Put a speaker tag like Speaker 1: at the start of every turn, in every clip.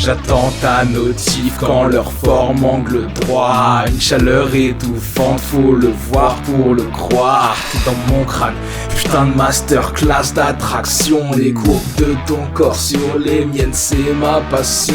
Speaker 1: j'attends ta notif quand leur forme angle droit. Une chaleur étouffante, faut le voir pour le croire. T'es dans mon crâne, putain de masterclass d'attraction. Les courbes de ton corps sur les miennes, c'est ma passion.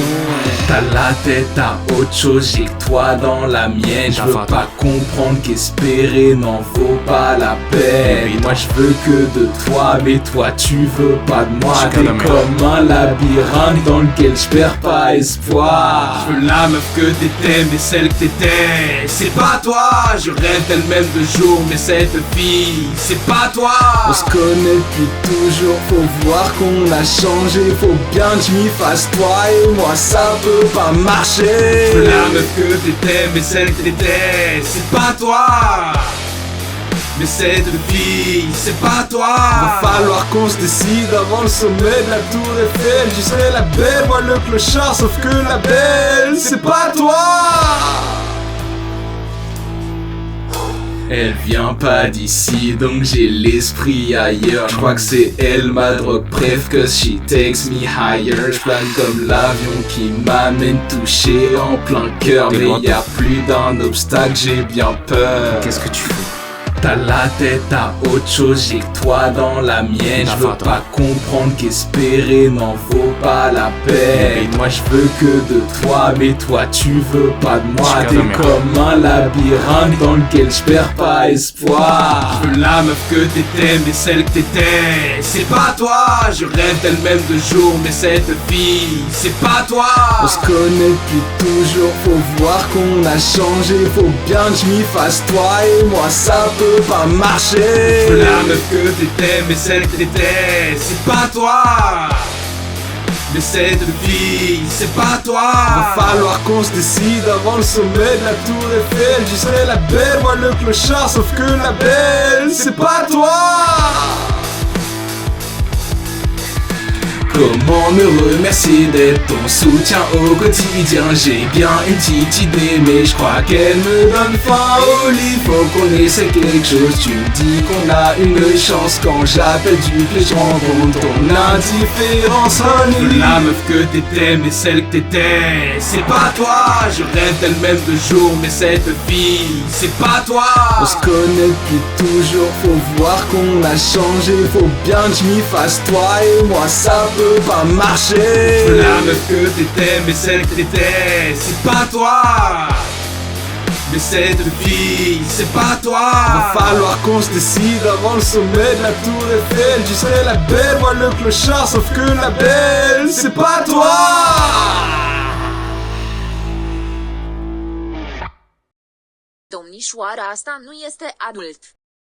Speaker 1: T'as la tête à autre chose, j'ai que toi dans la mienne. Je veux pas comprendre qu'espérer n'en vaut pas la peine. Moi je veux que de toi, mais toi tu veux pas de moi. T'es comme un labyrinthe dans lequel je perds pas espoir. Je veux la meuf que t'étais, mais celle que t'étais, c'est pas toi. Je rêve d'elle-même de jour, mais cette fille, c'est pas toi. On se connaît depuis toujours, faut voir qu'on a changé. Faut bien que je m'y fasse, toi et moi ça peut pas marcher. Je veux la meuf que t'étais, mais celle que t'étais, c'est pas toi. Mais cette fille, c'est pas toi. Va falloir qu'on se décide avant le sommet de la tour Eiffel. Je serai la belle, moi le clochard, sauf que la belle, c'est pas toi. Elle vient pas d'ici, donc j'ai l'esprit ailleurs. Je crois que c'est elle ma drogue préf, que she takes me higher. J'plane comme l'avion qui m'amène touché en plein cœur. Mais y'a plus d'un obstacle, j'ai bien peur.
Speaker 2: Qu'est-ce que tu fais?
Speaker 1: T'as la tête à autre chose, j'ai que toi dans la mienne. Je veux pas comprendre qu'espérer n'en vaut pas la peine. Moi je veux que de toi, mais toi tu veux pas de moi. T'es comme un labyrinthe dans lequel je perds pas espoir. Je veux la meuf que t'étais, mais celle que t'étais, c'est pas toi. Je rêve d'elle-même de jour, mais cette fille, c'est pas toi. On se connaît depuis toujours, faut voir qu'on a changé. Faut bien que je m'y fasse, toi et moi ça peut pas marcher. Je veux la meuf que t'étais, mais celle que t'étais, c'est pas toi. Mais cette fille, c'est pas toi. Va falloir qu'on se décide avant le sommet de la tour Eiffel. Je serai la belle, moi le clochard, sauf que la belle, c'est pas toi. Comment me remercier d'être ton soutien au quotidien? J'ai bien une petite idée, mais je crois qu'elle me donne faim au lit. Faut qu'on essaie quelque chose, tu me dis qu'on a une chance. Quand j'appelle du pied, je rencontre ton indifférence. La meuf que t'étais, mais celle que t'étais, c'est pas toi. Je rêve d'elle-même de jour, mais cette fille, c'est pas toi. On se connaît depuis toujours, faut voir qu'on a changé. Faut bien que je m'y fasse, toi et moi ça peut pas marcher. Je veux la meuf que t'étais, mais celle que t'étais, c'est pas toi. Mais cette fille, c'est pas toi. Va falloir qu'on se décide avant le sommet de la tour Eiffel. Je serai la belle, moi le clochard, sauf que la belle, c'est pas toi.
Speaker 3: Domnișoara asta nu este adult.